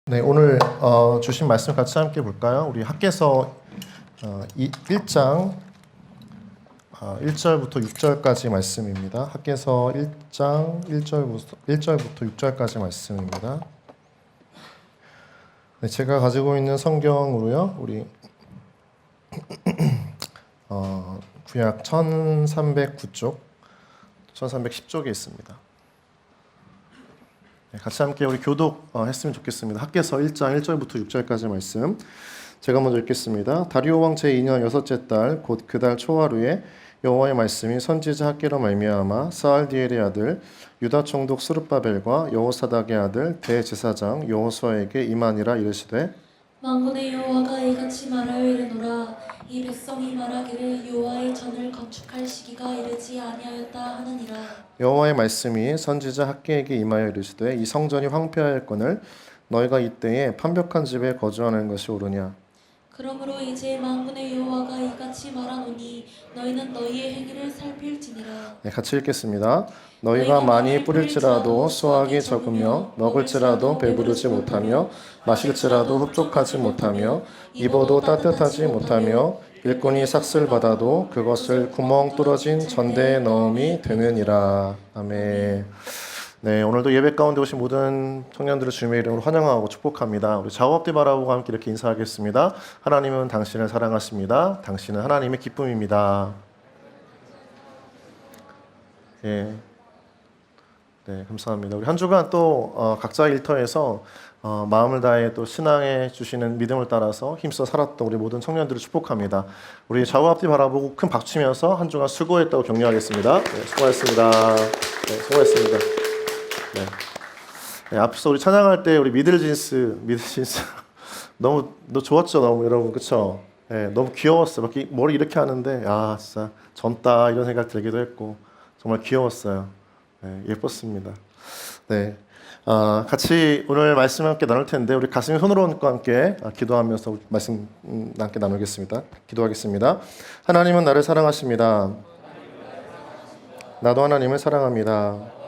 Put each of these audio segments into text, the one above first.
네, 오늘 주신 말씀 같이 함께 볼까요? 우리 학개서 1장 1절부터 6절까지 말씀입니다. 학개서 1장 1절부터 6절까지 말씀입니다. 네, 제가 가지고 있는 성경으로요. 우리 구약 1309쪽, 1310쪽에 있습니다. 네, 같이 함께 우리 교독했으면 좋겠습니다. 학개서 1장 1절부터 6절까지 말씀 제가 먼저 읽겠습니다. 다리오 왕 제2년 여섯째 달 곧 그 달 초하루에 여호와의 말씀이 선지자 학개로 말미암아 스알디엘의 아들 유다 총독 스룹바벨과 여호사닥의 아들 대제사장 여호수아에게 임하니라. 이르시되 만군의 여호와가 이같이 말하여 이르노라. 이 백성이 말하기를 여호와의 전을 건축할 시기가 이르지 아니하였다 하느니라. 여호와의 말씀이 선지자 학개에게 임하여 이르시되 이 성전이 황폐하였거늘 너희가 이때에 판벽한 집에 거주하는 것이 옳으냐. 그러므로 이제 만군의 여호와가 이같이 말하노니 너희는 너희의 행위를 살필지니라. 네, 같이 읽겠습니다. 너희가 많이 뿌릴지라도 수확이 적으며 먹을지라도 배부르지 못하며 마실지라도 흡족하지 못하며 입어도 따뜻하지 못하며 일꾼이 삭슬 받아도 그것을 구멍 뚫어진 전대에 넣음이 되느니라. 아멘. 네, 오늘도 예배 가운데 오신 모든 청년들을 주님의 이름으로 환영하고 축복합니다. 우리 좌우앞뒤 바라보고 함께 이렇게 인사하겠습니다. 하나님은 당신을 사랑하십니다. 당신은 하나님의 기쁨입니다. 예, 네, 감사합니다. 우리 한 주간 또 각자 일터에서 마음을 다해 또 신앙에 주시는 믿음을 따라서 힘써 살았던 우리 모든 청년들을 축복합니다. 우리 좌우 앞뒤 바라보고 큰 박수 치면서 한 주간 수고했다고 격려하겠습니다. 네, 수고하셨습니다. 네, 수고했습니다. 네. 네, 앞서 우리 찬양할 때 우리 미들진스 너무 좋았죠, 너무 여러분, 그렇죠? 네, 너무 귀여웠어요. 막 머리 이렇게 하는데 진짜 젊다 이런 생각 들기도 했고 정말 귀여웠어요. 네, 예뻤습니다. 네. 같이 오늘 말씀 함께 나눌 텐데 우리 가슴에 손을 얹고 함께 기도하면서 말씀 함께 나누겠습니다. 기도하겠습니다. 하나님은 나를 사랑하십니다. 나도 하나님을 사랑합니다.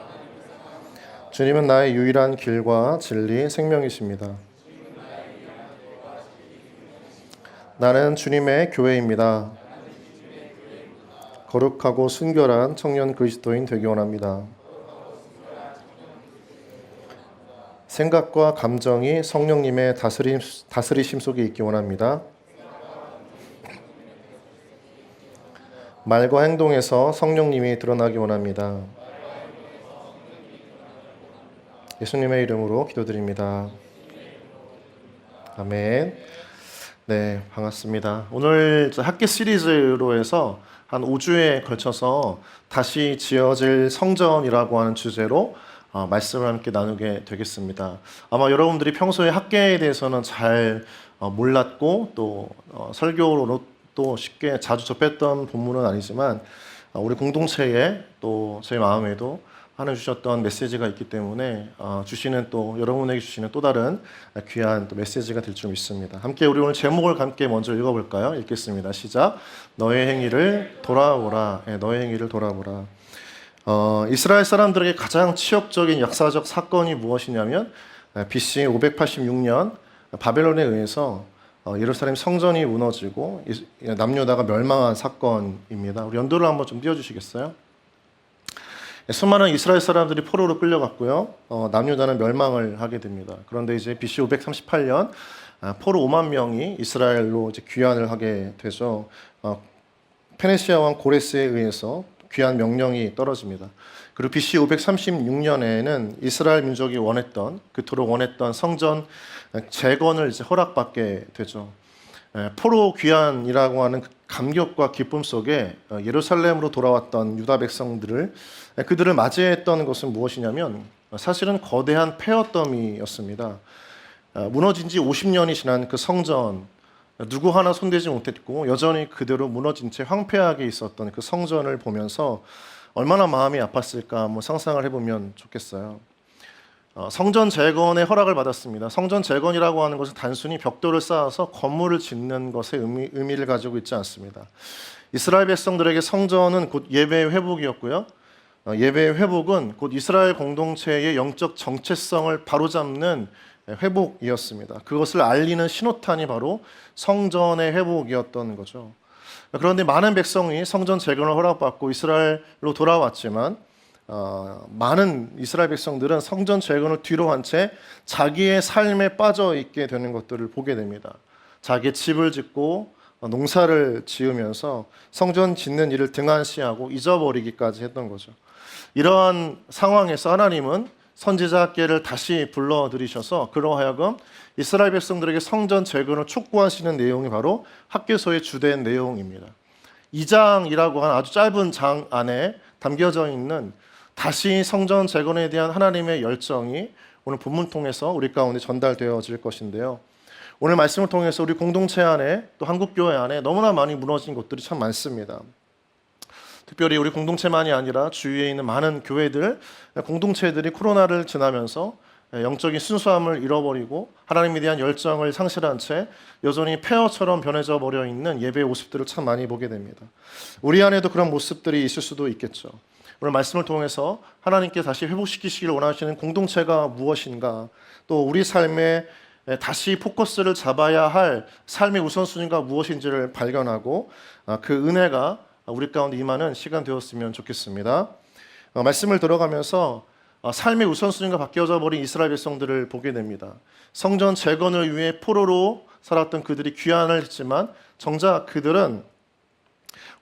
주님은 나의 유일한 길과 진리, 생명이십니다. 나는 주님의 교회입니다. 거룩하고 순결한 청년 그리스도인 되기 원합니다. 생각과 감정이 성령님의 다스리심 속에 있기 원합니다. 말과 행동에서 성령님이 드러나기 원합니다. 예수님의 이름으로 기도드립니다. 아멘. 네, 반갑습니다. 오늘 학계 시리즈로 해서 한 5주에 걸쳐서 다시 지어질 성전이라고 하는 주제로 말씀을 함께 나누게 되겠습니다. 아마 여러분들이 평소에 학계에 대해서는 잘 몰랐고 또 설교로 또 쉽게 자주 접했던 본문은 아니지만 우리 공동체에 또 제 마음에도 하나님 주셨던 메시지가 있기 때문에 주시는 또 여러분에게 주시는 또 다른 귀한 또 메시지가 될 줄 믿습니다. 함께 우리 오늘 제목을 함께 먼저 읽어볼까요? 읽겠습니다. 시작. 너의 행위를 돌아보라. 너의 행위를 돌아보라. 이스라엘 사람들에게 가장 치욕적인 역사적 사건이 무엇이냐면 BC 586년 바벨론에 의해서 예루살렘 성전이 무너지고 남유다가 멸망한 사건입니다. 우리 연도를 한번 좀 띄워주시겠어요? 수많은 이스라엘 사람들이 포로로 끌려갔고요. 남유다는 멸망을 하게 됩니다. 그런데 이제 BC 538년 포로 5만 명이 이스라엘로 이제 귀환을 하게 되죠. 페르시아 왕 고레스에 의해서 귀환 명령이 떨어집니다. 그리고 BC 536년에는 이스라엘 민족이 그토록 원했던 성전 재건을 이제 허락받게 되죠. 포로 귀환이라고 하는 감격과 기쁨 속에 예루살렘으로 돌아왔던 유다 그들을 맞이했던 것은 무엇이냐면 사실은 거대한 폐허더미였습니다. 무너진 지 50년이 지난 그 성전, 누구 하나 손대지 못했고 여전히 그대로 무너진 채 황폐하게 있었던 그 성전을 보면서 얼마나 마음이 아팠을까 한번 상상을 해보면 좋겠어요. 성전 재건의 허락을 받았습니다. 성전 재건이라고 하는 것은 단순히 벽돌을 쌓아서 건물을 짓는 것의 의미를 가지고 있지 않습니다. 이스라엘 백성들에게 성전은 곧 예배의 회복이었고요. 예배의 회복은 곧 이스라엘 공동체의 영적 정체성을 바로잡는 회복이었습니다. 그것을 알리는 신호탄이 바로 성전의 회복이었던 거죠. 그런데 많은 백성이 성전 재건을 허락받고 이스라엘로 돌아왔지만 많은 이스라엘 백성들은 성전 재건을 뒤로 한 채 자기의 삶에 빠져 있게 되는 것들을 보게 됩니다. 자기의 집을 짓고 농사를 지으면서 성전 짓는 일을 등한시하고 잊어버리기까지 했던 거죠. 이러한 상황에서 하나님은 선지자 학계를 다시 불러들이셔서 그로 하여금 이스라엘 백성들에게 성전 재건을 촉구하시는 내용이 바로 학계서의 주된 내용입니다. 2장이라고 하는 아주 짧은 장 안에 담겨져 있는 다시 성전 재건에 대한 하나님의 열정이 오늘 본문 통해서 우리 가운데 전달되어질 것인데요. 오늘 말씀을 통해서 우리 공동체 안에 또 한국교회 안에 너무나 많이 무너진 것들이 참 많습니다. 특별히 우리 공동체만이 아니라 주위에 있는 많은 교회들, 공동체들이 코로나를 지나면서 영적인 순수함을 잃어버리고 하나님에 대한 열정을 상실한 채 여전히 폐허처럼 변해져 버려 있는 예배의 모습들을 참 많이 보게 됩니다. 우리 안에도 그런 모습들이 있을 수도 있겠죠. 오늘 말씀을 통해서 하나님께 다시 회복시키시길 원하시는 공동체가 무엇인가, 또 우리 삶에 다시 포커스를 잡아야 할 삶의 우선순위가 무엇인지를 발견하고 그 은혜가 우리 가운데 임하는 시간 되었으면 좋겠습니다. 말씀을 들어가면서 삶의 우선순위가 바뀌어져 버린 이스라엘 백성들을 보게 됩니다. 성전 재건을 위해 포로로 살았던 그들이 귀환을 했지만 정작 그들은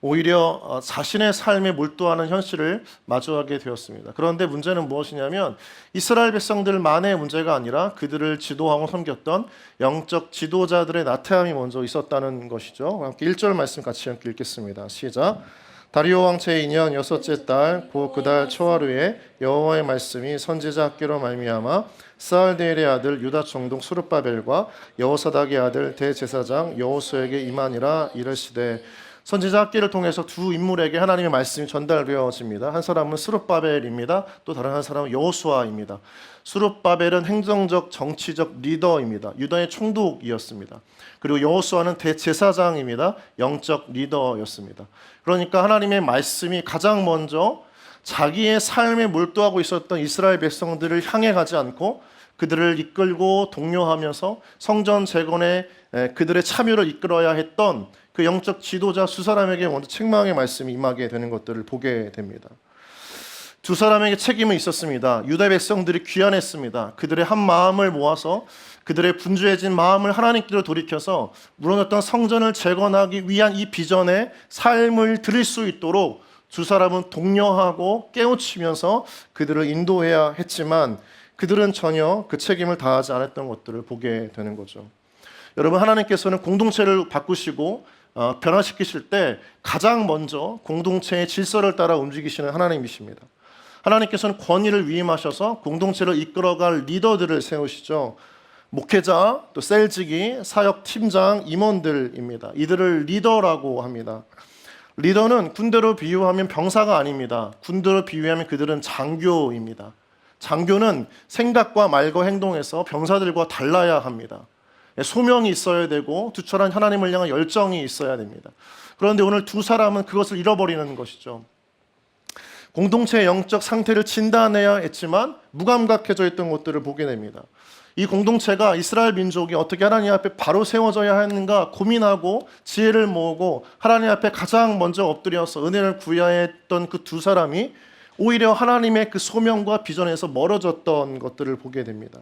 오히려 자신의 삶에 몰두하는 현실을 마주하게 되었습니다. 그런데 문제는 무엇이냐면 이스라엘 백성들만의 문제가 아니라 그들을 지도하고 섬겼던 영적 지도자들의 나태함이 먼저 있었다는 것이죠. 함께 1절 말씀 같이 함께 읽겠습니다. 시작. 다리오 왕 제2년 여섯째 달 곧 그 달 초하루에 여호와의 말씀이 선지자 학계로 말미암아 스알디엘의 아들 유다 총독 스룹바벨과 여호사닥의 아들 대제사장 여호수에게 임하니라. 이르시되 선지자 학계를 통해서 두 인물에게 하나님의 말씀이 전달되어집니다. 한 사람은 스룹바벨입니다. 또 다른 한 사람은 여호수아입니다. 스룹바벨은 행정적 정치적 리더입니다. 유다의 총독이었습니다. 그리고 여호수아는 대제사장입니다. 영적 리더였습니다. 그러니까 하나님의 말씀이 가장 먼저 자기의 삶에 몰두하고 있었던 이스라엘 백성들을 향해 가지 않고 그들을 이끌고 독려하면서 성전 재건에 그들의 참여를 이끌어야 했던 그 영적 지도자 두 사람에게 먼저 책망의 말씀이 임하게 되는 것들을 보게 됩니다. 두 사람에게 책임은 있었습니다. 유다 백성들이 귀환했습니다. 그들의 한 마음을 모아서 그들의 분주해진 마음을 하나님께로 돌이켜서 무너졌던 성전을 재건하기 위한 이 비전에 삶을 드릴 수 있도록 두 사람은 독려하고 깨우치면서 그들을 인도해야 했지만 그들은 전혀 그 책임을 다하지 않았던 것들을 보게 되는 거죠. 여러분, 하나님께서는 공동체를 바꾸시고 변화시키실 때 가장 먼저 공동체의 질서를 따라 움직이시는 하나님이십니다. 하나님께서는 권위를 위임하셔서 공동체를 이끌어갈 리더들을 세우시죠. 목회자, 또 셀직이, 사역 팀장, 임원들입니다. 이들을 리더라고 합니다. 리더는 군대로 비유하면 병사가 아닙니다. 군대로 비유하면 그들은 장교입니다. 장교는 생각과 말과 행동에서 병사들과 달라야 합니다. 소명이 있어야 되고 투철한 하나님을 향한 열정이 있어야 됩니다. 그런데 오늘 두 사람은 그것을 잃어버리는 것이죠. 공동체의 영적 상태를 진단해야 했지만 무감각해져 있던 것들을 보게 됩니다. 이 공동체가 이스라엘 민족이 어떻게 하나님 앞에 바로 세워져야 하는가 고민하고 지혜를 모으고 하나님 앞에 가장 먼저 엎드려서 은혜를 구해야 했던 그 두 사람이 오히려 하나님의 그 소명과 비전에서 멀어졌던 것들을 보게 됩니다.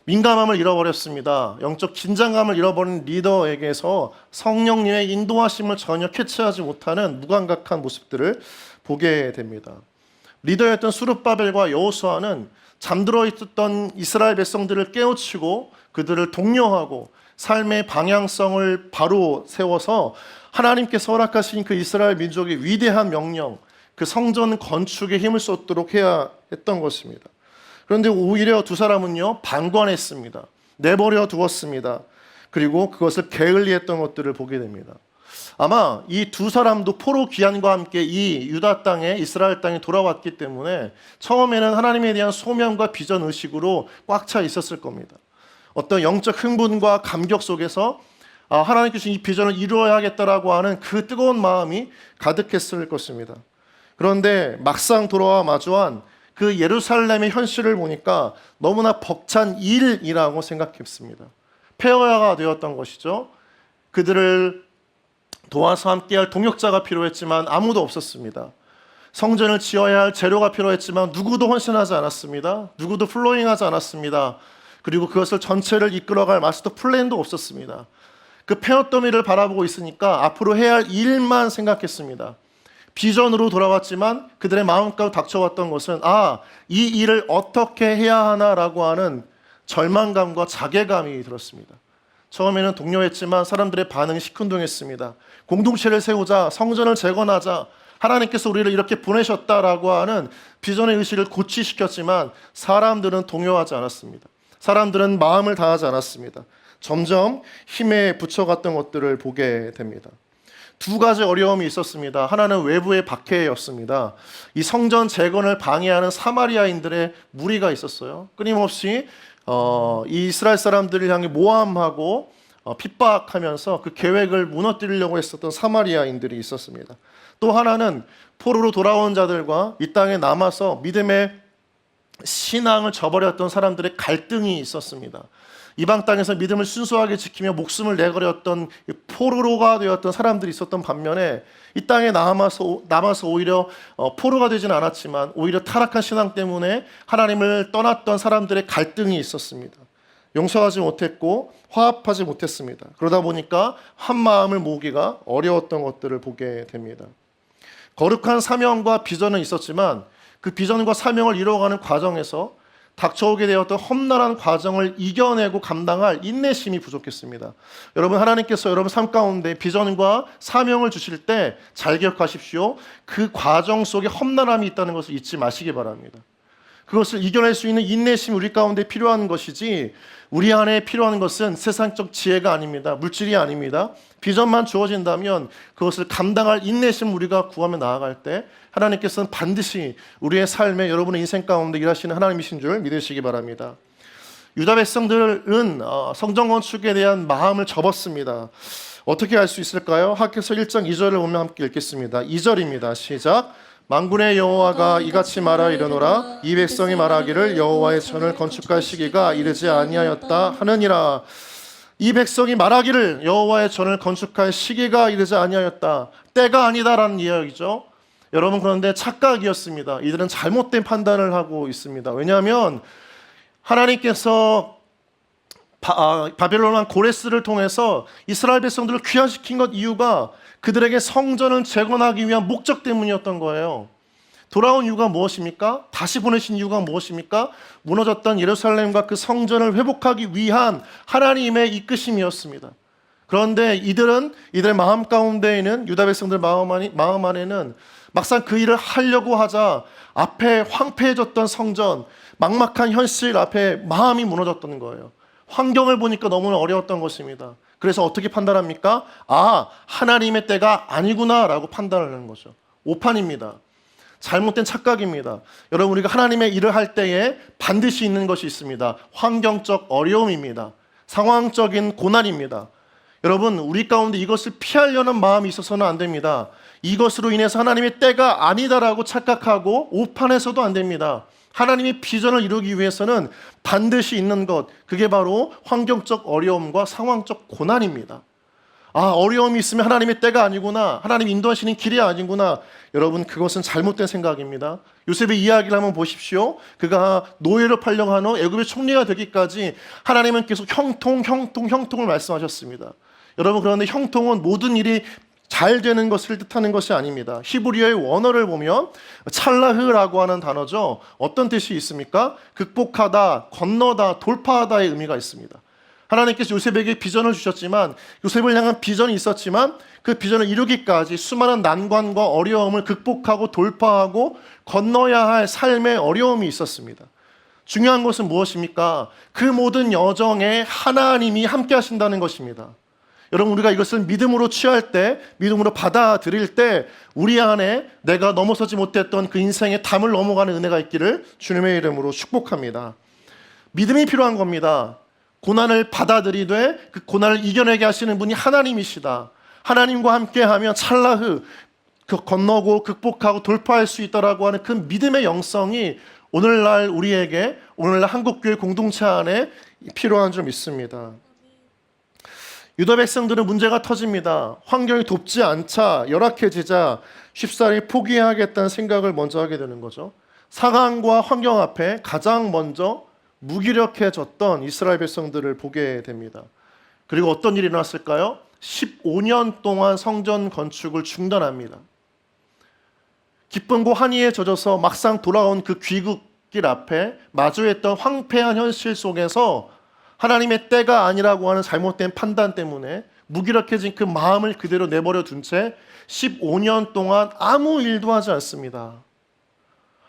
민감함을 잃어버렸습니다. 영적 긴장감을 잃어버린 리더에게서 성령님의 인도하심을 전혀 캐치하지 못하는 무감각한 모습들을 보게 됩니다. 리더였던 스룹바벨과 여호수아는 잠들어 있었던 이스라엘 백성들을 깨우치고 그들을 독려하고 삶의 방향성을 바로 세워서 하나님께서 허락하신 그 이스라엘 민족의 위대한 명령, 그 성전 건축에 힘을 쏟도록 해야 했던 것입니다. 그런데 오히려 두 사람은요, 방관했습니다. 내버려 두었습니다. 그리고 그것을 게을리했던 것들을 보게 됩니다. 아마 이 두 사람도 포로 귀환과 함께 이 유다 땅에 이스라엘 땅에 돌아왔기 때문에 처음에는 하나님에 대한 소명과 비전 의식으로 꽉 차 있었을 겁니다. 어떤 영적 흥분과 감격 속에서 하나님께서 이 비전을 이루어야겠다라고 하는 그 뜨거운 마음이 가득했을 것입니다. 그런데 막상 돌아와 마주한 그 예루살렘의 현실을 보니까 너무나 벅찬 일이라고 생각했습니다. 폐허가 되었던 것이죠. 그들을 도와서 함께할 동역자가 필요했지만 아무도 없었습니다. 성전을 지어야 할 재료가 필요했지만 누구도 헌신하지 않았습니다. 누구도 플로잉하지 않았습니다. 그리고 그것을 전체를 이끌어갈 마스터 플랜도 없었습니다. 그 폐허 더미를 바라보고 있으니까 앞으로 해야 할 일만 생각했습니다. 비전으로 돌아왔지만 그들의 마음가운데 닥쳐왔던 것은 이 일을 어떻게 해야 하나라고 하는 절망감과 자괴감이 들었습니다. 처음에는 독려했지만 사람들의 반응이 시큰둥했습니다. 공동체를 세우자, 성전을 재건하자, 하나님께서 우리를 이렇게 보내셨다라고 하는 비전의 의식을 고취시켰지만 사람들은 동요하지 않았습니다. 사람들은 마음을 다하지 않았습니다. 점점 힘에 붙여갔던 것들을 보게 됩니다. 두 가지 어려움이 있었습니다. 하나는 외부의 박해였습니다. 이 성전 재건을 방해하는 사마리아인들의 무리가 있었어요. 끊임없이 이 이스라엘 사람들을 향해 모함하고 핍박하면서 그 계획을 무너뜨리려고 했었던 사마리아인들이 있었습니다. 또 하나는 포로로 돌아온 자들과 이 땅에 남아서 믿음의 신앙을 저버렸던 사람들의 갈등이 있었습니다. 이방 땅에서 믿음을 순수하게 지키며 목숨을 내걸었던 포로가 되었던 사람들이 있었던 반면에 이 땅에 남아서 오히려 포로가 되지는 않았지만 오히려 타락한 신앙 때문에 하나님을 떠났던 사람들의 갈등이 있었습니다. 용서하지 못했고 화합하지 못했습니다. 그러다 보니까 한 마음을 모으기가 어려웠던 것들을 보게 됩니다. 거룩한 사명과 비전은 있었지만 그 비전과 사명을 이루어가는 과정에서 닥쳐오게 되었던 험난한 과정을 이겨내고 감당할 인내심이 부족했습니다. 여러분, 하나님께서 여러분 삶 가운데 비전과 사명을 주실 때 잘 기억하십시오. 그 과정 속에 험난함이 있다는 것을 잊지 마시기 바랍니다. 그것을 이겨낼 수 있는 인내심이 우리 가운데 필요한 것이지 우리 안에 필요한 것은 세상적 지혜가 아닙니다. 물질이 아닙니다. 비전만 주어진다면 그것을 감당할 인내심 우리가 구하며 나아갈 때 하나님께서는 반드시 우리의 삶에 여러분의 인생 가운데 일하시는 하나님이신 줄 믿으시기 바랍니다. 유다 백성들은 성전 건축에 대한 마음을 접었습니다. 어떻게 할 수 있을까요? 하께서 1장 2절을 보면 함께 읽겠습니다. 2절입니다. 시작. 만군의 여호와가 이같이 말하 이르노라 이 백성이 말하기를 여호와의 전을 건축할 시기가 이르지 아니하였다 하느니라. 이 백성이 말하기를 여호와의 전을 건축할 시기가 이르지 아니하였다. 때가 아니다라는 이야기죠. 여러분, 그런데 착각이었습니다. 이들은 잘못된 판단을 하고 있습니다. 왜냐하면 하나님께서 바벨론 왕 고레스를 통해서 이스라엘 백성들을 귀환시킨 것 이유가 그들에게 성전을 재건하기 위한 목적 때문이었던 거예요. 돌아온 이유가 무엇입니까? 다시 보내신 이유가 무엇입니까? 무너졌던 예루살렘과 그 성전을 회복하기 위한 하나님의 이끄심이었습니다. 그런데 이들의 마음 가운데에는 유다 백성들 마음 안에는 막상 그 일을 하려고 하자 앞에 황폐해졌던 성전, 막막한 현실 앞에 마음이 무너졌던 거예요. 환경을 보니까 너무나 어려웠던 것입니다. 그래서 어떻게 판단합니까? 하나님의 때가 아니구나 라고 판단을 하는 거죠. 오판입니다. 잘못된 착각입니다. 여러분, 우리가 하나님의 일을 할 때에 반드시 있는 것이 있습니다. 환경적 어려움입니다. 상황적인 고난입니다. 여러분, 우리 가운데 이것을 피하려는 마음이 있어서는 안 됩니다. 이것으로 인해서 하나님의 때가 아니다라고 착각하고 오판해서도 안 됩니다. 하나님의 비전을 이루기 위해서는 반드시 있는 것, 그게 바로 환경적 어려움과 상황적 고난입니다. 어려움이 있으면 하나님의 때가 아니구나, 하나님 인도하시는 길이 아니구나. 여러분, 그것은 잘못된 생각입니다. 요셉의 이야기를 한번 보십시오. 그가 노예로 팔려고 한 후 애굽의 총리가 되기까지 하나님은 계속 형통을 말씀하셨습니다. 여러분, 그런데 형통은 모든 일이 잘 되는 것을 뜻하는 것이 아닙니다. 히브리어의 원어를 보면 찰라흐라고 하는 단어죠. 어떤 뜻이 있습니까? 극복하다, 건너다, 돌파하다의 의미가 있습니다. 하나님께서 요셉에게 비전을 주셨지만, 요셉을 향한 비전이 있었지만 그 비전을 이루기까지 수많은 난관과 어려움을 극복하고 돌파하고 건너야 할 삶의 어려움이 있었습니다. 중요한 것은 무엇입니까? 그 모든 여정에 하나님이 함께 하신다는 것입니다. 여러분, 우리가 이것을 믿음으로 취할 때, 믿음으로 받아들일 때 우리 안에 내가 넘어서지 못했던 그 인생의 담을 넘어가는 은혜가 있기를 주님의 이름으로 축복합니다. 믿음이 필요한 겁니다. 고난을 받아들이되 그 고난을 이겨내게 하시는 분이 하나님이시다. 하나님과 함께하면 찰나흐 건너고 극복하고 돌파할 수 있다라고 하는 그 믿음의 영성이 오늘날 우리에게, 오늘날 한국교회 공동체 안에 필요한 줄 믿습니다. 유다 백성들은 문제가 터집니다. 환경이 돕지 않자, 열악해지자 쉽사리 포기하겠다는 생각을 먼저 하게 되는 거죠. 상황과 환경 앞에 가장 먼저 무기력해졌던 이스라엘 백성들을 보게 됩니다. 그리고 어떤 일이 일어났을까요? 15년 동안 성전 건축을 중단합니다. 기쁨과 환희에 젖어서 막상 돌아온 그 귀국길 앞에 마주했던 황폐한 현실 속에서 하나님의 때가 아니라고 하는 잘못된 판단 때문에 무기력해진 그 마음을 그대로 내버려 둔 채 15년 동안 아무 일도 하지 않습니다.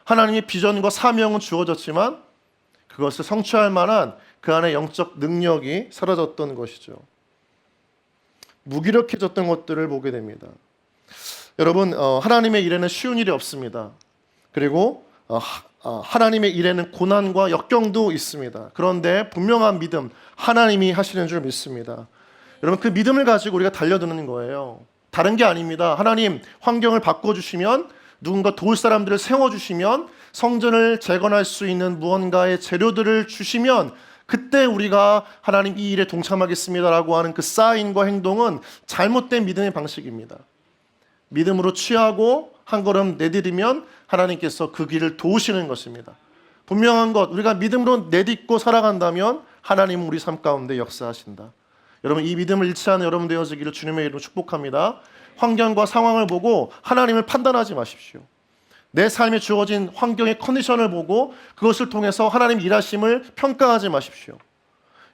하나님의 비전과 사명은 주어졌지만 그것을 성취할 만한 그 안에 영적 능력이 사라졌던 것이죠. 무기력해졌던 것들을 보게 됩니다. 여러분, 하나님의 일에는 쉬운 일이 없습니다. 그리고 하나님의 일에는 고난과 역경도 있습니다. 그런데 분명한 믿음, 하나님이 하시는 줄 믿습니다. 여러분, 그 믿음을 가지고 우리가 달려드는 거예요. 다른 게 아닙니다. 하나님 환경을 바꿔주시면, 누군가 도울 사람들을 세워주시면, 성전을 재건할 수 있는 무언가의 재료들을 주시면 그때 우리가 하나님 이 일에 동참하겠습니다라고 하는 그 사인과 행동은 잘못된 믿음의 방식입니다. 믿음으로 취하고 한 걸음 내디디면 하나님께서 그 길을 도우시는 것입니다. 분명한 것, 우리가 믿음으로 내딛고 살아간다면 하나님은 우리 삶 가운데 역사하신다. 여러분, 이 믿음을 잃지 않은 여러분 되어지기를 주님의 이름으로 축복합니다. 환경과 상황을 보고 하나님을 판단하지 마십시오. 내 삶에 주어진 환경의 컨디션을 보고 그것을 통해서 하나님 일하심을 평가하지 마십시오.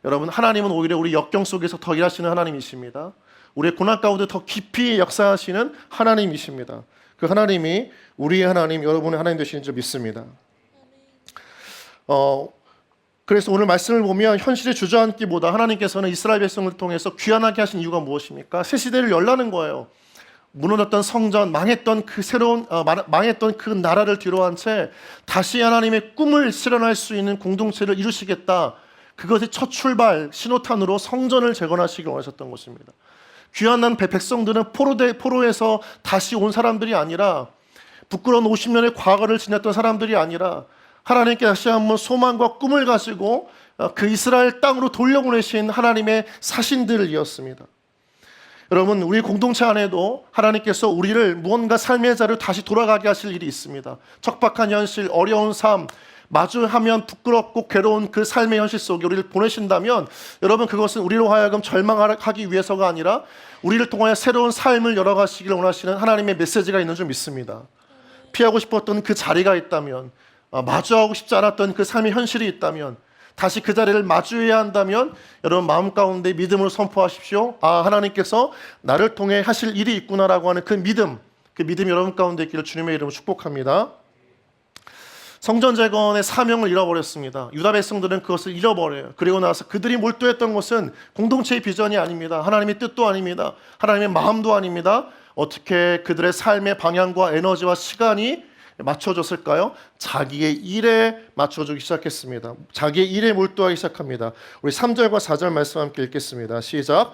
여러분, 하나님은 오히려 우리 역경 속에서 더 일하시는 하나님이십니다. 우리의 고난 가운데 더 깊이 역사하시는 하나님이십니다. 그 하나님이 우리의 하나님, 여러분의 하나님 되시는 줄 믿습니다. 그래서 오늘 말씀을 보면 현실에 주저앉기보다 하나님께서는 이스라엘 백성을 통해서 귀환하게 하신 이유가 무엇입니까? 새 시대를 열라는 거예요. 무너졌던 성전, 망했던 그 나라를 뒤로한 채 다시 하나님의 꿈을 실현할 수 있는 공동체를 이루시겠다. 그것의 첫 출발, 신호탄으로 성전을 재건하시길 원하셨던 것입니다. 귀환한 백성들은 포로에서 다시 온 사람들이 아니라, 부끄러운 50년의 과거를 지녔던 사람들이 아니라 하나님께 다시 한번 소망과 꿈을 가지고 그 이스라엘 땅으로 돌려보내신 하나님의 사신들이었습니다. 여러분, 우리 공동체 안에도 하나님께서 우리를 무언가 삶의 자리로 다시 돌아가게 하실 일이 있습니다. 척박한 현실, 어려운 삶, 마주하면 부끄럽고 괴로운 그 삶의 현실 속에 우리를 보내신다면 여러분, 그것은 우리로 하여금 절망하기 위해서가 아니라 우리를 통하여 새로운 삶을 열어가시기를 원하시는 하나님의 메시지가 있는 줄 믿습니다. 피하고 싶었던 그 자리가 있다면, 마주하고 싶지 않았던 그 삶의 현실이 있다면, 다시 그 자리를 마주해야 한다면 여러분 마음 가운데 믿음으로 선포하십시오. 하나님께서 나를 통해 하실 일이 있구나라고 하는 그 믿음이 여러분 가운데 있기를 주님의 이름으로 축복합니다. 성전 재건의 사명을 잃어버렸습니다. 유다 백성들은 그것을 잃어버려요. 그리고 나서 그들이 몰두했던 것은 공동체의 비전이 아닙니다. 하나님의 뜻도 아닙니다. 하나님의 마음도 아닙니다. 어떻게 그들의 삶의 방향과 에너지와 시간이 맞춰졌을까요? 자기의 일에 맞춰주기 시작했습니다. 자기의 일에 몰두하기 시작합니다. 우리 3절과 4절 말씀 함께 읽겠습니다. 시작.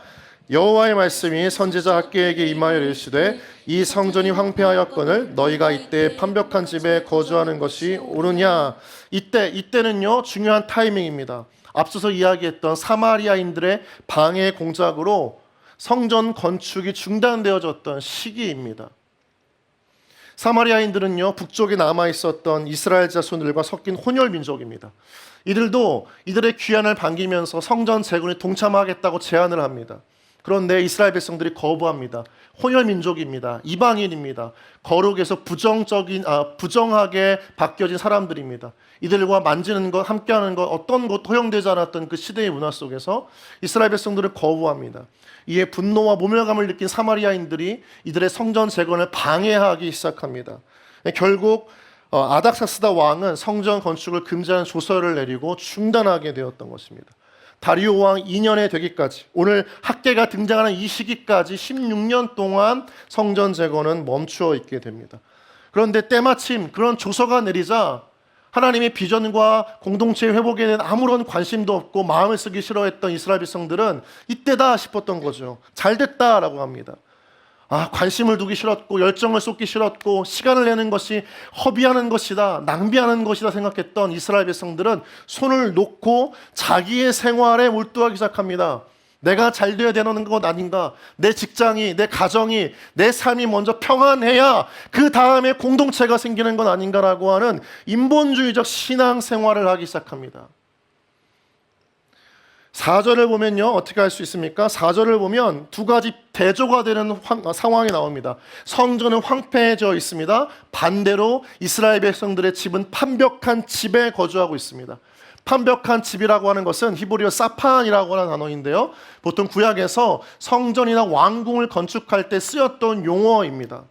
여호와의 말씀이 선지자 학개에게 임하여 이르시되 이 성전이 황폐하였거늘 너희가 이때 판벽한 집에 거주하는 것이 옳으냐. 이때는요 중요한 타이밍입니다. 앞서서 이야기했던 사마리아인들의 방해 공작으로 성전 건축이 중단되어졌던 시기입니다. 사마리아인들은요 북쪽에 남아있었던 이스라엘 자손들과 섞인 혼혈 민족입니다. 이들도 이들의 귀환을 반기면서 성전 재건에 동참하겠다고 제안을 합니다. 그런데 이스라엘 백성들이 거부합니다. 혼혈 민족입니다. 이방인입니다. 거룩에서 부정하게 바뀌어진 사람들입니다. 이들과 만지는 것, 함께하는 것, 어떤 것도 허용되지 않았던 그 시대의 문화 속에서 이스라엘 백성들을 거부합니다. 이에 분노와 모멸감을 느낀 사마리아인들이 이들의 성전 재건을 방해하기 시작합니다. 결국 아닥사스다 왕은 성전 건축을 금지하는 조서를 내리고 중단하게 되었던 것입니다. 다리오 왕 2년에 되기까지, 오늘 학개가 등장하는 이 시기까지 16년 동안 성전 재건은 멈추어 있게 됩니다. 그런데 때마침 그런 조서가 내리자 하나님의 비전과 공동체의 회복에 대한 아무런 관심도 없고 마음을 쓰기 싫어했던 이스라엘 백성들은 이때다 싶었던 거죠. 잘 됐다라고 합니다. 관심을 두기 싫었고 열정을 쏟기 싫었고 시간을 내는 것이 허비하는 것이다, 낭비하는 것이다 생각했던 이스라엘 백성들은 손을 놓고 자기의 생활에 몰두하기 시작합니다. 내가 잘 되어야 되는 것 아닌가? 내 직장이, 내 가정이, 내 삶이 먼저 평안해야 그 다음에 공동체가 생기는 것 아닌가라고 하는 인본주의적 신앙생활을 하기 시작합니다. 4절을 보면요, 어떻게 할 수 있습니까? 4절을 보면 두 가지 대조가 되는 상황이 나옵니다. 성전은 황폐해져 있습니다. 반대로 이스라엘 백성들의 집은 판벽한 집에 거주하고 있습니다. 판벽한 집이라고 하는 것은 히브리어 사판이라고 하는 단어인데요, 보통 구약에서 성전이나 왕궁을 건축할 때 쓰였던 용어입니다.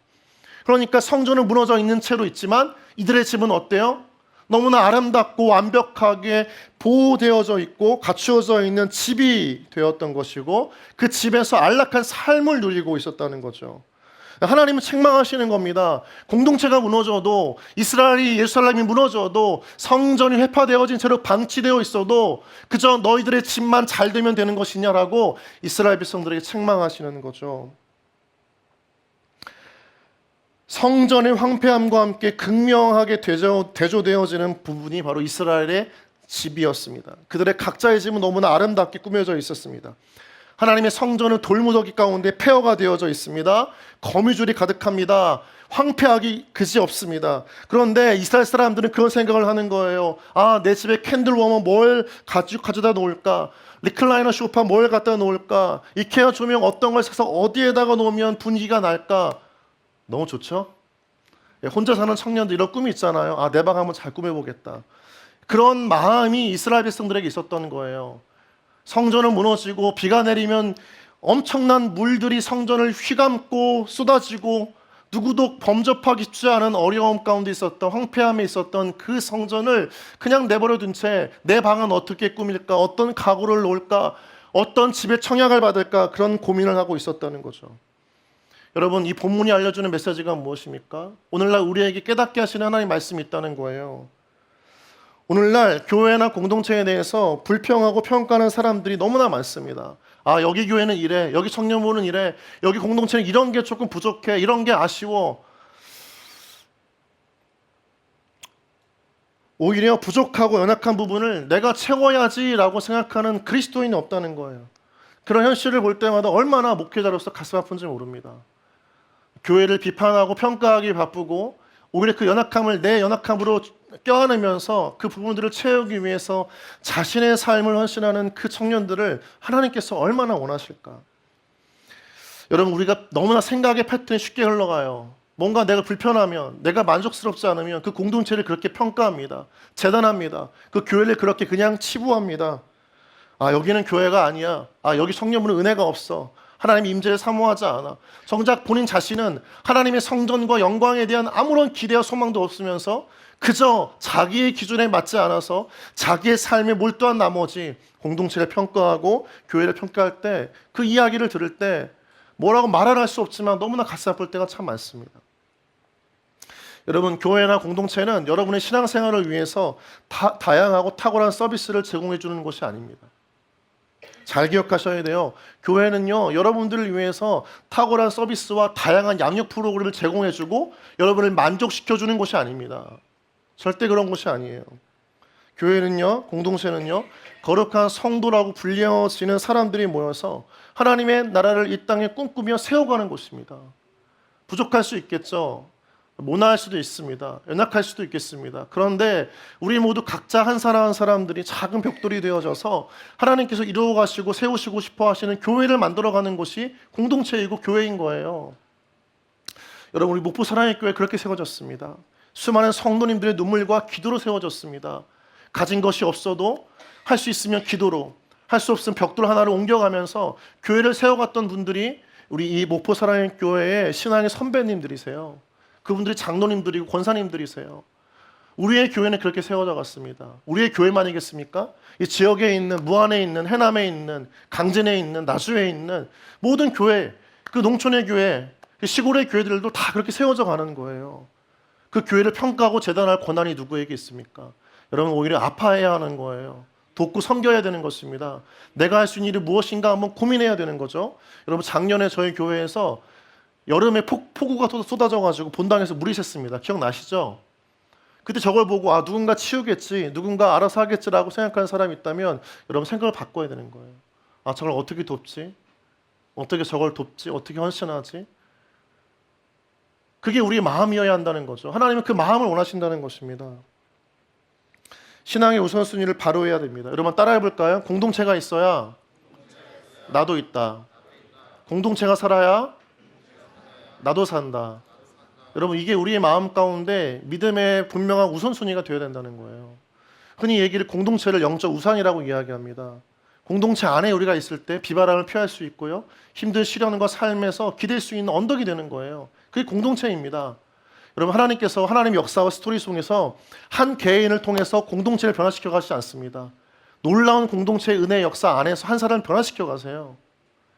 그러니까 성전은 무너져 있는 채로 있지만 이들의 집은 어때요? 너무나 아름답고 완벽하게 보호되어져 있고 갖추어져 있는 집이 되었던 것이고, 그 집에서 안락한 삶을 누리고 있었다는 거죠. 하나님은 책망하시는 겁니다. 공동체가 무너져도, 이스라엘이 예루살렘이 무너져도, 성전이 회파되어진 채로 방치되어 있어도 그저 너희들의 집만 잘 되면 되는 것이냐라고 이스라엘 백성들에게 책망하시는 거죠. 성전의 황폐함과 함께 극명하게 대조되어지는 부분이 바로 이스라엘의 집이었습니다. 그들의 각자의 집은 너무나 아름답게 꾸며져 있었습니다. 하나님의 성전은 돌무더기 가운데 폐허가 되어져 있습니다. 거미줄이 가득합니다. 황폐하기 그지없습니다. 그런데 이스라엘 사람들은 그런 생각을 하는 거예요. 내 집에 캔들 워머 뭘 가져다 놓을까? 리클라이너 소파 뭘 갖다 놓을까? 이케아 조명 어떤 걸 사서 어디에다가 놓으면 분위기가 날까? 너무 좋죠? 혼자 사는 청년들 이런 꿈이 있잖아요. 내 방 한번 잘 꾸며보겠다. 그런 마음이 이스라엘 백성들에게 있었던 거예요. 성전은 무너지고 비가 내리면 엄청난 물들이 성전을 휘감고 쏟아지고 누구도 범접하기 쉽지 않은 어려움 가운데 있었던, 황폐함에 있었던 그 성전을 그냥 내버려 둔 채 내 방은 어떻게 꾸밀까? 어떤 가구를 놓을까? 어떤 집에 청약을 받을까? 그런 고민을 하고 있었다는 거죠. 여러분, 이 본문이 알려주는 메시지가 무엇입니까? 오늘날 우리에게 깨닫게 하시는 하나님의 말씀이 있다는 거예요. 오늘날 교회나 공동체에 대해서 불평하고 평가하는 사람들이 너무나 많습니다. 여기 교회는 이래, 여기 청년부는 이래, 여기 공동체는 이런 게 조금 부족해, 이런 게 아쉬워. 오히려 부족하고 연약한 부분을 내가 채워야지라고 생각하는 그리스도인이 없다는 거예요. 그런 현실을 볼 때마다 얼마나 목회자로서 가슴 아픈지 모릅니다. 교회를 비판하고 평가하기 바쁘고 오히려 그 연약함을 내 연약함으로 껴안으면서 그 부분들을 채우기 위해서 자신의 삶을 헌신하는 그 청년들을 하나님께서 얼마나 원하실까? 여러분, 우리가 너무나 생각의 패턴이 쉽게 흘러가요. 뭔가 내가 불편하면, 내가 만족스럽지 않으면 그 공동체를 그렇게 평가합니다. 재단합니다. 그 교회를 그렇게 그냥 치부합니다. 여기는 교회가 아니야. 여기 청년부는 은혜가 없어. 하나님의 임재를 사모하지 않아. 정작 본인 자신은 하나님의 성전과 영광에 대한 아무런 기대와 소망도 없으면서 그저 자기의 기준에 맞지 않아서 자기의 삶에 몰두한 나머지 공동체를 평가하고 교회를 평가할 때, 그 이야기를 들을 때 뭐라고 말을 할 수 없지만 너무나 가슴 아플 때가 참 많습니다. 여러분, 교회나 공동체는 여러분의 신앙생활을 위해서 다양하고 탁월한 서비스를 제공해 주는 것이 아닙니다. 잘 기억하셔야 돼요. 교회는요, 여러분들을 위해서 탁월한 서비스와 다양한 양육 프로그램을 제공해주고 여러분을 만족시켜주는 것이 아닙니다. 절대 그런 것이 아니에요. 교회는요, 공동체는요, 거룩한 성도라고 불리어지는 사람들이 모여서 하나님의 나라를 이 땅에 꿈꾸며 세워가는 곳입니다. 부족할 수 있겠죠. 모나할 수도 있습니다. 연약할 수도 있겠습니다. 그런데 우리 모두 각자 한 사람 한 사람들이 작은 벽돌이 되어져서 하나님께서 이루어 가시고 세우시고 싶어 하시는 교회를 만들어가는 것이 공동체이고 교회인 거예요. 여러분, 우리 목포 사랑의 교회 그렇게 세워졌습니다. 수많은 성도님들의 눈물과 기도로 세워졌습니다. 가진 것이 없어도 할 수 있으면 기도로, 할 수 없으면 벽돌 하나를 옮겨가면서 교회를 세워갔던 분들이 우리 이 목포 사랑의 교회의 신앙의 선배님들이세요. 그분들이 장로님들이고 권사님들이세요. 우리의 교회는 그렇게 세워져 갔습니다. 우리의 교회만이겠습니까? 이 지역에 있는, 무안에 있는, 해남에 있는, 강진에 있는, 나주에 있는 모든 교회, 그 농촌의 교회, 그 시골의 교회들도 다 그렇게 세워져 가는 거예요. 그 교회를 평가하고 재단할 권한이 누구에게 있습니까? 여러분, 오히려 아파해야 하는 거예요. 돕고 섬겨야 되는 것입니다. 내가 할 수 있는 일이 무엇인가 한번 고민해야 되는 거죠. 여러분, 작년에 저희 교회에서 여름에 폭우가 쏟아져가지고 본당에서 물이 샜습니다. 기억나시죠? 그때 저걸 보고 누군가 치우겠지, 누군가 알아서 하겠지라고 생각하는 사람이 있다면 여러분 생각을 바꿔야 되는 거예요. 저걸 어떻게 돕지? 어떻게 저걸 돕지? 어떻게 헌신하지? 그게 우리의 마음이어야 한다는 거죠. 하나님은 그 마음을 원하신다는 것입니다. 신앙의 우선순위를 바로 해야 됩니다. 여러분 따라해 볼까요? 공동체가 있어야 나도 있다. 공동체가 살아야 나도 산다. 여러분 이게 우리의 마음 가운데 믿음의 분명한 우선순위가 되어야 된다는 거예요. 흔히 얘기를 공동체를 영적 우상이라고 이야기합니다. 공동체 안에 우리가 있을 때 비바람을 피할 수 있고요. 힘든 시련과 삶에서 기댈 수 있는 언덕이 되는 거예요. 그게 공동체입니다. 여러분 하나님께서 하나님의 역사와 스토리 속에서 한 개인을 통해서 공동체를 변화시켜 가시지 않습니다. 놀라운 공동체의 은혜의 역사 안에서 한 사람을 변화시켜 가세요.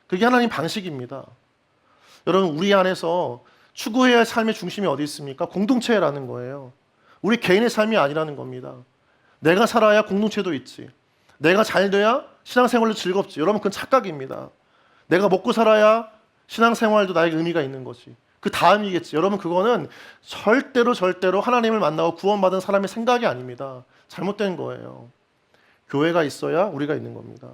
그게 하나님 방식입니다. 여러분 우리 안에서 추구해야 할 삶의 중심이 어디 있습니까? 공동체라는 거예요. 우리 개인의 삶이 아니라는 겁니다. 내가 살아야 공동체도 있지. 내가 잘 돼야 신앙생활도 즐겁지. 여러분 그건 착각입니다. 내가 먹고 살아야 신앙생활도 나에게 의미가 있는 거지. 그 다음이겠지. 여러분 그거는 절대로 하나님을 만나고 구원받은 사람의 생각이 아닙니다. 잘못된 거예요. 교회가 있어야 우리가 있는 겁니다.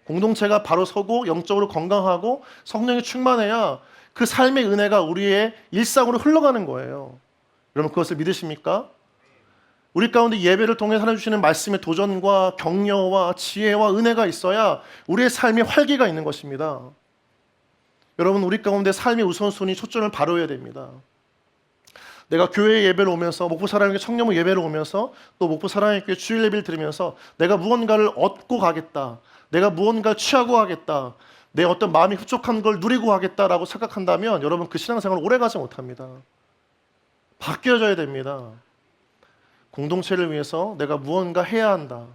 공동체가 바로 서고 영적으로 건강하고 성령이 충만해야 그 삶의 은혜가 우리의 일상으로 흘러가는 거예요. 여러분 그것을 믿으십니까? 우리 가운데 예배를 통해 하나님 주시는 말씀의 도전과 격려와 지혜와 은혜가 있어야 우리의 삶에 활기가 있는 것입니다. 여러분 우리 가운데 삶의 우선순위 초점을 바로 해야 됩니다. 내가 교회 예배를 오면서 목포 사랑교회 청년부 예배를 오면서 또 목포 사랑교회 주일 예배를 들으면서 내가 무언가를 얻고 가겠다. 내가 무언가를 취하고 가겠다. 내 어떤 마음이 흡족한 걸 누리고 가겠다라고 생각한다면 여러분 그 신앙생활을 오래가지 못합니다. 바뀌어져야 됩니다. 공동체를 위해서 내가 무언가 해야 한다.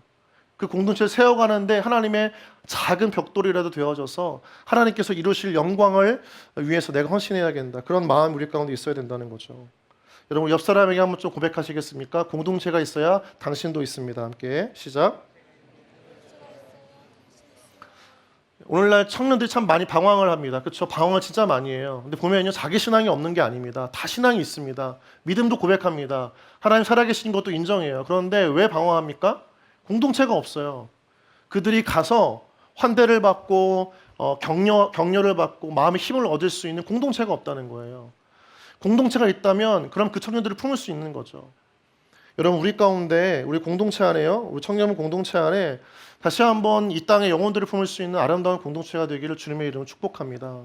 그 공동체를 세워가는데 하나님의 작은 벽돌이라도 되어져서 하나님께서 이루실 영광을 위해서 내가 헌신해야겠다. 그런 마음이 우리 가운데 있어야 된다는 거죠. 여러분 옆 사람에게 한번 좀 고백하시겠습니까? 공동체가 있어야 당신도 있습니다. 함께 시작. 오늘날 청년들이 참 많이 방황을 합니다. 그렇죠? 방황을 진짜 많이 해요. 근데 보면요, 자기 신앙이 없는 게 아닙니다. 다 신앙이 있습니다. 믿음도 고백합니다. 하나님 살아계신 것도 인정해요. 그런데 왜 방황합니까? 공동체가 없어요. 그들이 가서 환대를 받고 격려를 받고 마음의 힘을 얻을 수 있는 공동체가 없다는 거예요. 공동체가 있다면 그럼 그 청년들을 품을 수 있는 거죠. 여러분 우리 가운데 우리 공동체 안에요. 우리 청년부 공동체 안에 다시 한번 이 땅의 영혼들을 품을 수 있는 아름다운 공동체가 되기를 주님의 이름으로 축복합니다.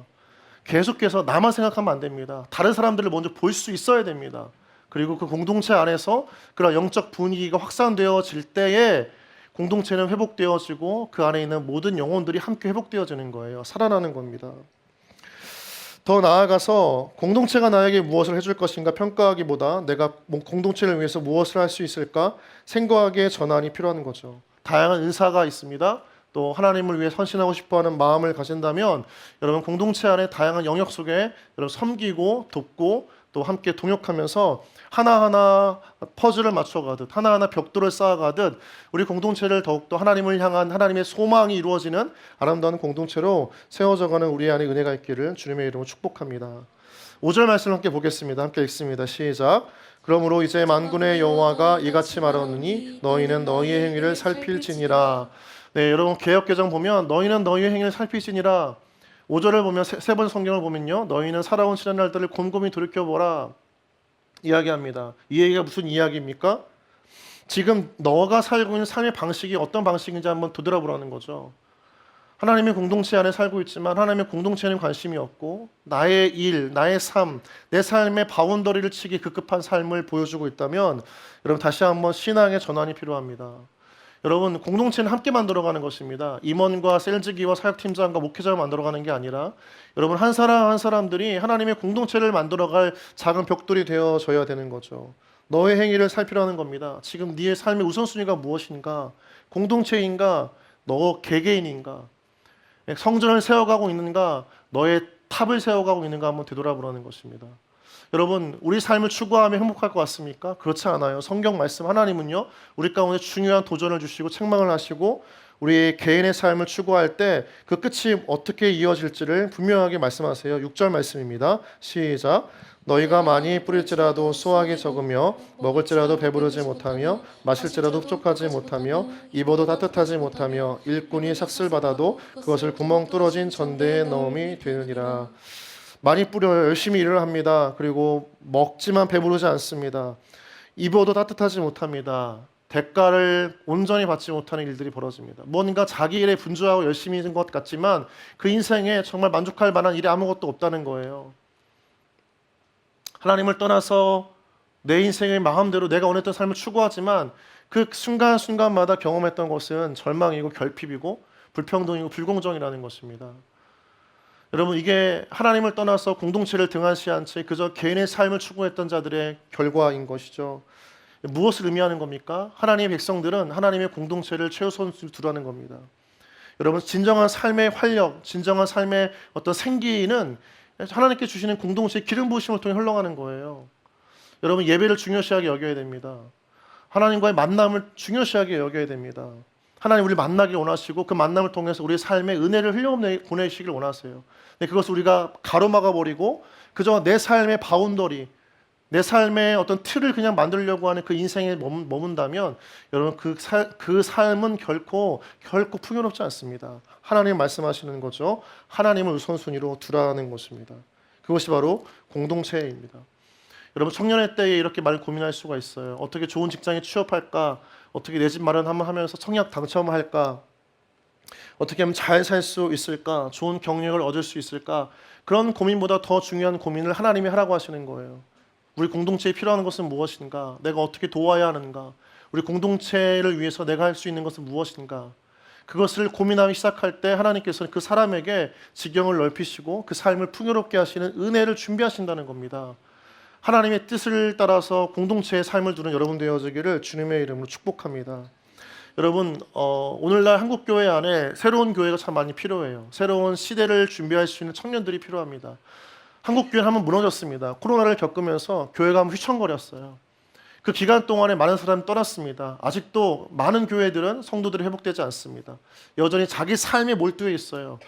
계속해서 나만 생각하면 안 됩니다. 다른 사람들을 먼저 볼 수 있어야 됩니다. 그리고 그 공동체 안에서 그런 영적 분위기가 확산되어질 때에 공동체는 회복되어지고 그 안에 있는 모든 영혼들이 함께 회복되어지는 거예요. 살아나는 겁니다. 더 나아가서 공동체가 나에게 무엇을 해줄 것인가 평가하기보다 내가 공동체를 위해서 무엇을 할 수 있을까 생각의 전환이 필요한 거죠. 다양한 은사가 있습니다. 또 하나님을 위해 헌신하고 싶어하는 마음을 가진다면 여러분 공동체 안에 다양한 영역 속에 여러분 섬기고 돕고 또 함께 동역하면서 하나하나 퍼즐을 맞춰가듯 하나하나 벽돌을 쌓아가듯 우리 공동체를 더욱더 하나님을 향한 하나님의 소망이 이루어지는 아름다운 공동체로 세워져가는 우리 안에 은혜가 있기를 주님의 이름으로 축복합니다. 5절 말씀을 함께 보겠습니다. 함께 읽습니다. 시작. 그러므로 이제 만군의 여호와가 이같이 말하노니 너희는 너희의 행위를 살필지니라. 네, 여러분 개역개정 보면 너희는 너희의 행위를 살필지니라. 5절을 보면 세 번 성경을 보면요, 너희는 살아온 지난 날들을 곰곰이 돌이켜보라 이야기합니다. 이 얘기가 무슨 이야기입니까? 지금 너가 살고 있는 삶의 방식이 어떤 방식인지 한번 되돌아보라는 거죠. 하나님의 공동체 안에 살고 있지만 하나님의 공동체에는 관심이 없고 나의 일, 나의 삶, 내 삶의 바운더리를 치기 급급한 삶을 보여주고 있다면 여러분 다시 한번 신앙의 전환이 필요합니다. 여러분 공동체는 함께 만들어가는 것입니다. 임원과 셀즈기와 사역팀장과 목회자를 만들어가는 게 아니라 여러분 한 사람 한 사람들이 하나님의 공동체를 만들어갈 작은 벽돌이 되어져야 되는 거죠. 너의 행위를 살피라는 겁니다. 지금 네의 삶의 우선순위가 무엇인가? 공동체인가? 너 개개인인가? 성전을 세워가고 있는가? 너의 탑을 세워가고 있는가? 한번 되돌아보라는 것입니다. 여러분, 우리 삶을 추구하면 행복할 것 같습니까? 그렇지 않아요. 성경 말씀 하나님은요, 우리 가운데 중요한 도전을 주시고 책망을 하시고 우리 개인의 삶을 추구할 때 그 끝이 어떻게 이어질지를 분명하게 말씀하세요. 6절 말씀입니다. 시작. 너희가 많이 뿌릴지라도 수확이 적으며 먹을지라도 배부르지 못하며 마실지라도 흡족하지 못하며 입어도 따뜻하지 못하며 일꾼이 삭슬 받아도 그것을 구멍 뚫어진 전대에 넣음이 되느니라. 많이 뿌려요. 열심히 일을 합니다. 그리고 먹지만 배부르지 않습니다. 입어도 따뜻하지 못합니다. 대가를 온전히 받지 못하는 일들이 벌어집니다. 뭔가 자기 일에 분주하고 열심히 있는 것 같지만 그 인생에 정말 만족할 만한 일이 아무것도 없다는 거예요. 하나님을 떠나서 내 인생의 마음대로 내가 원했던 삶을 추구하지만 그 순간순간마다 경험했던 것은 절망이고 결핍이고 불평등이고 불공정이라는 것입니다. 여러분, 이게 하나님을 떠나서 공동체를 등한시한 채 그저 개인의 삶을 추구했던 자들의 결과인 것이죠. 무엇을 의미하는 겁니까? 하나님의 백성들은 하나님의 공동체를 최우선순위로 두라는 겁니다. 여러분, 진정한 삶의 활력, 진정한 삶의 어떤 생기는 하나님께 주시는 공동체의 기름 부으심을 통해 흘러가는 거예요. 여러분, 예배를 중요시하게 여겨야 됩니다. 하나님과의 만남을 중요시하게 여겨야 됩니다. 하나님 우리를 만나길 원하시고 그 만남을 통해서 우리의 삶에 은혜를 흘려보내시길 원하세요. 근데 그것을 우리가 가로막아 버리고 그저 내 삶의 바운더리, 내 삶의 어떤 틀을 그냥 만들려고 하는 그 인생에 머문다면 여러분 그 삶은 결코 풍요롭지 않습니다. 하나님 말씀하시는 거죠. 하나님을 우선순위로 두라는 것입니다. 그것이 바로 공동체입니다. 여러분, 청년의 때에 이렇게 많이 고민할 수가 있어요. 어떻게 좋은 직장에 취업할까? 어떻게 내 집 마련 한번 하면서 청약 당첨할까? 어떻게 하면 잘 살 수 있을까? 좋은 경력을 얻을 수 있을까? 그런 고민보다 더 중요한 고민을 하나님이 하라고 하시는 거예요. 우리 공동체에 필요한 것은 무엇인가? 내가 어떻게 도와야 하는가? 우리 공동체를 위해서 내가 할 수 있는 것은 무엇인가? 그것을 고민하기 시작할 때 하나님께서는 그 사람에게 지경을 넓히시고 그 삶을 풍요롭게 하시는 은혜를 준비하신다는 겁니다. 하나님의 뜻을 따라서 공동체의 삶을 두는 여러분 되어지기를 주님의 이름으로 축복합니다. 여러분, 오늘날 한국교회 안에 새로운 교회가 참 많이 필요해요. 새로운 시대를 준비할 수 있는 청년들이 필요합니다. 한국교회는 한번 무너졌습니다. 코로나를 겪으면서 교회가 한번 휘청거렸어요. 그 기간 동안에 많은 사람이 떠났습니다. 아직도 많은 교회들은 성도들이 회복되지 않습니다. 여전히 자기 삶에 몰두해 있어요.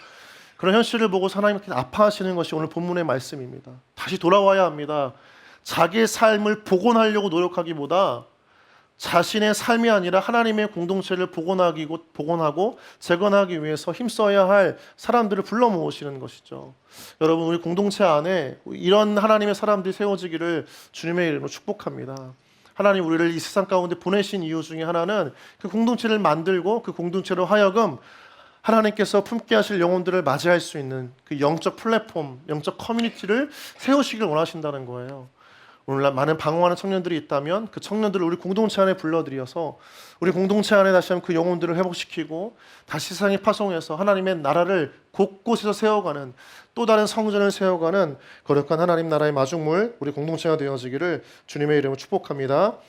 그런 현실을 보고 하나님께서 아파하시는 것이 오늘 본문의 말씀입니다. 다시 돌아와야 합니다. 자기의 삶을 복원하려고 노력하기보다 자신의 삶이 아니라 하나님의 공동체를 복원하고 재건하기 위해서 힘써야 할 사람들을 불러 모으시는 것이죠. 여러분, 우리 공동체 안에 이런 하나님의 사람들이 세워지기를 주님의 이름으로 축복합니다. 하나님 우리를 이 세상 가운데 보내신 이유 중에 하나는 그 공동체를 만들고 그 공동체로 하여금 하나님께서 품게 하실 영혼들을 맞이할 수 있는 그 영적 플랫폼, 영적 커뮤니티를 세우시길 원하신다는 거예요. 오늘날 많은 방황하는 청년들이 있다면 그 청년들을 우리 공동체 안에 불러들여서 우리 공동체 안에 다시 한번 그 영혼들을 회복시키고 다시 세상에 파송해서 하나님의 나라를 곳곳에서 세워가는 또 다른 성전을 세워가는 거룩한 하나님 나라의 마중물 우리 공동체가 되어지기를 주님의 이름으로 축복합니다.